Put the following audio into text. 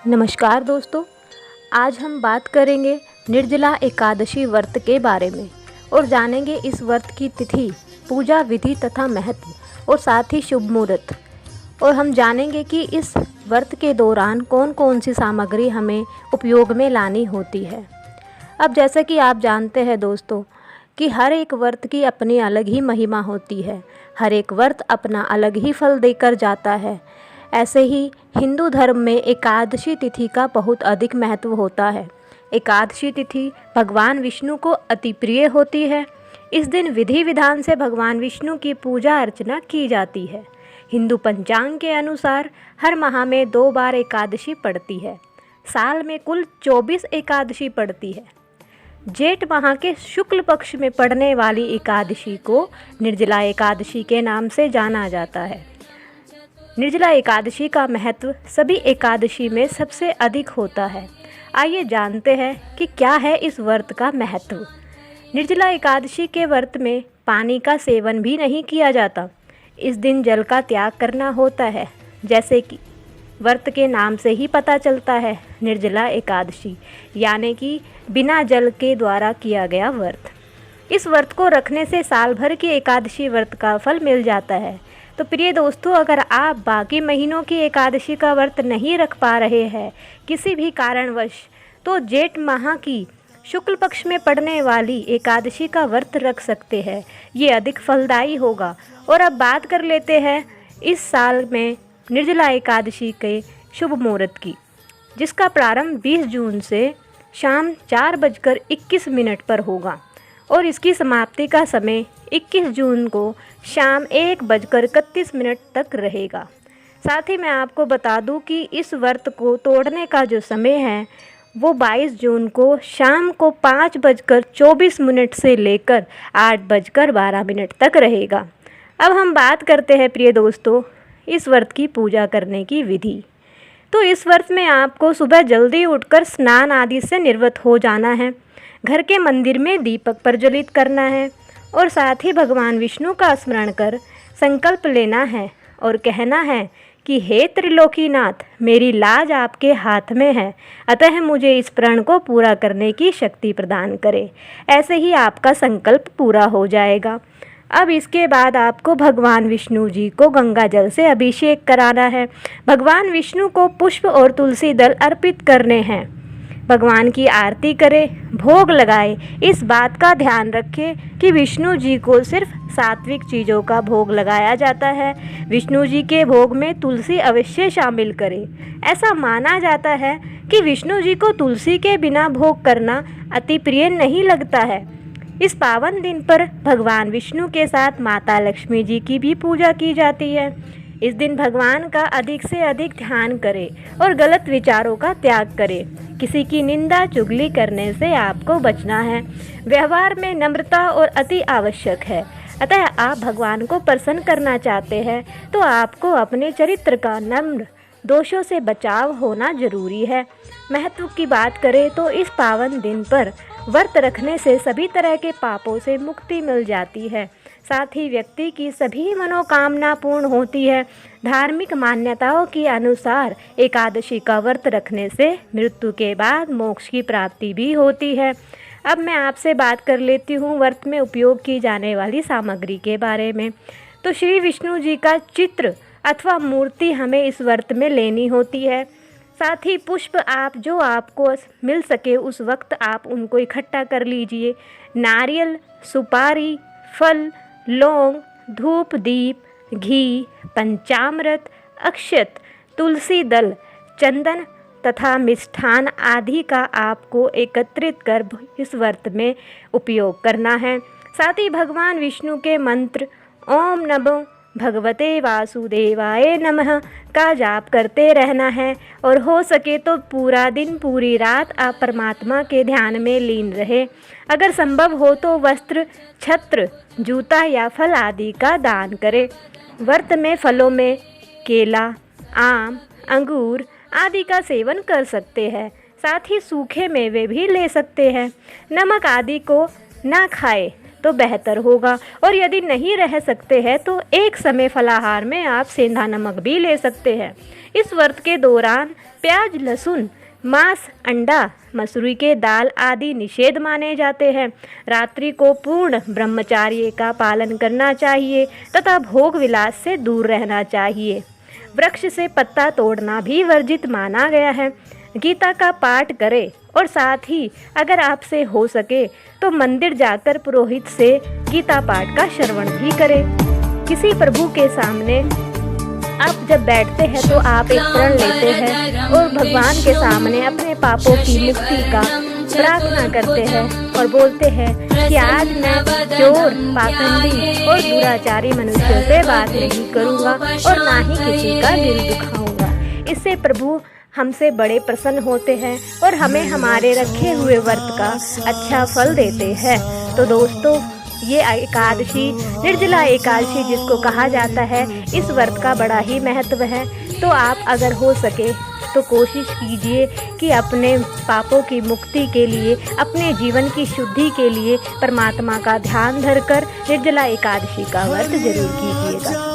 नमस्कार दोस्तों, आज हम बात करेंगे निर्जला एकादशी व्रत के बारे में और जानेंगे इस व्रत की तिथि, पूजा विधि तथा महत्व और साथ ही शुभ मुहूर्त। और हम जानेंगे कि इस व्रत के दौरान कौन कौन सी सामग्री हमें उपयोग में लानी होती है। अब जैसे कि आप जानते हैं दोस्तों कि हर एक व्रत की अपनी अलग ही महिमा होती है, हर एक व्रत अपना अलग ही फल देकर जाता है। ऐसे ही हिंदू धर्म में एकादशी तिथि का बहुत अधिक महत्व होता है। एकादशी तिथि भगवान विष्णु को अति प्रिय होती है। इस दिन विधि विधान से भगवान विष्णु की पूजा अर्चना की जाती है। हिंदू पंचांग के अनुसार हर माह में 2 बार एकादशी पड़ती है। साल में कुल 24 एकादशी पड़ती है। जेठ माह के शुक्ल पक्ष में पड़ने वाली एकादशी को निर्जला एकादशी के नाम से जाना जाता है। निर्जला एकादशी का महत्व सभी एकादशी में सबसे अधिक होता है। आइए जानते हैं कि क्या है इस व्रत का महत्व। निर्जला एकादशी के व्रत में पानी का सेवन भी नहीं किया जाता। इस दिन जल का त्याग करना होता है। जैसे कि व्रत के नाम से ही पता चलता है, निर्जला एकादशी यानी कि बिना जल के द्वारा किया गया व्रत। इस व्रत को रखने से साल भर की एकादशी व्रत का फल मिल जाता है। तो प्रिय दोस्तों, अगर आप बाकी महीनों की एकादशी का व्रत नहीं रख पा रहे हैं किसी भी कारणवश, तो जेठ माह की शुक्ल पक्ष में पड़ने वाली एकादशी का व्रत रख सकते हैं। ये अधिक फलदायी होगा। और अब बात कर लेते हैं इस साल में निर्जला एकादशी के शुभ मुहूर्त की, जिसका प्रारंभ 20 जून से शाम 4:21 पर होगा और इसकी समाप्ति का समय 21 जून को शाम 1:31 तक रहेगा। साथ ही मैं आपको बता दूं कि इस व्रत को तोड़ने का जो समय है वो 22 जून को शाम को 5:24 से लेकर 8:12 तक रहेगा। अब हम बात करते हैं प्रिय दोस्तों इस व्रत की पूजा करने की विधि। तो इस व्रत में आपको सुबह जल्दी उठकर स्नान आदि से निवृत्त हो जाना है। घर के मंदिर में दीपक प्रज्वलित करना है और साथ ही भगवान विष्णु का स्मरण कर संकल्प लेना है और कहना है कि हे त्रिलोकीनाथ, मेरी लाज आपके हाथ में है, अतः मुझे इस प्रण को पूरा करने की शक्ति प्रदान करें। ऐसे ही आपका संकल्प पूरा हो जाएगा। अब इसके बाद आपको भगवान विष्णु जी को गंगा जल से अभिषेक कराना है। भगवान विष्णु को पुष्प और तुलसी दल अर्पित करने हैं। भगवान की आरती करें, भोग लगाए। इस बात का ध्यान रखें कि विष्णु जी को सिर्फ सात्विक चीज़ों का भोग लगाया जाता है। विष्णु जी के भोग में तुलसी अवश्य शामिल करें। ऐसा माना जाता है कि विष्णु जी को तुलसी के बिना भोग करना अति प्रिय नहीं लगता है। इस पावन दिन पर भगवान विष्णु के साथ माता लक्ष्मी जी की भी पूजा की जाती है। इस दिन भगवान का अधिक से अधिक ध्यान करें और गलत विचारों का त्याग करें। किसी की निंदा चुगली करने से आपको बचना है। व्यवहार में नम्रता और अति आवश्यक है। अतः आप भगवान को प्रसन्न करना चाहते हैं तो आपको अपने चरित्र का नम्र, दोषों से बचाव होना जरूरी है। महत्व की बात करें तो इस पावन दिन पर व्रत रखने से सभी तरह के पापों से मुक्ति मिल जाती है। साथ ही व्यक्ति की सभी मनोकामना पूर्ण होती है। धार्मिक मान्यताओं के अनुसार एकादशी का व्रत रखने से मृत्यु के बाद मोक्ष की प्राप्ति भी होती है। अब मैं आपसे बात कर लेती हूँ व्रत में उपयोग की जाने वाली सामग्री के बारे में। तो श्री विष्णु जी का चित्र अथवा मूर्ति हमें इस व्रत में लेनी होती है। साथ ही पुष्प आप जो आपको मिल सके उस वक्त आप उनको इकट्ठा कर लीजिए। नारियल, सुपारी, फल, लौंग, धूप, दीप, घी, पंचामृत, अक्षत, तुलसी दल, चंदन तथा मिष्ठान आदि का आपको एकत्रित कर इस व्रत में उपयोग करना है। साथ ही भगवान विष्णु के मंत्र ओम नमो भगवते वासुदेवाय नमः का जाप करते रहना है और हो सके तो पूरा दिन पूरी रात आप परमात्मा के ध्यान में लीन रहे। अगर संभव हो तो वस्त्र, छत्र, जूता या फल आदि का दान करें। व्रत में फलों में केला, आम, अंगूर आदि का सेवन कर सकते हैं। साथ ही सूखे मेवे भी ले सकते हैं। नमक आदि को ना खाए तो बेहतर होगा। और यदि नहीं रह सकते हैं तो एक समय फलाहार में आप सेंधा नमक भी ले सकते हैं। इस व्रत के दौरान प्याज, लहसुन, मांस, अंडा, मसूरी के दाल आदि निषेध माने जाते हैं। रात्रि को पूर्ण ब्रह्मचर्य का पालन करना चाहिए तथा भोग विलास से दूर रहना चाहिए। वृक्ष से पत्ता तोड़ना भी वर्जित माना गया है। गीता का पाठ करें और साथ ही अगर आपसे हो सके तो मंदिर जाकर पुरोहित से गीता पाठ का श्रवण भी करें। किसी प्रभु के सामने आप जब बैठते हैं तो आप एक प्रण लेते हैं और भगवान के सामने अपने पापों की मुक्ति का प्रार्थना करते हैं और बोलते हैं कि आज मैं चोर, पाखंडी और दुराचारी मनुष्यों से बात नहीं करूँगा और ना ही किसी का दिल दुखाऊंगा। इससे प्रभु हमसे बड़े प्रसन्न होते हैं और हमें हमारे रखे हुए व्रत का अच्छा फल देते हैं। तो दोस्तों, ये एकादशी, निर्जला एकादशी जिसको कहा जाता है, इस व्रत का बड़ा ही महत्व है। तो आप अगर हो सके तो कोशिश कीजिए कि अपने पापों की मुक्ति के लिए, अपने जीवन की शुद्धि के लिए परमात्मा का ध्यान धरकर निर्जला एकादशी का व्रत जरूर कीजिएगा।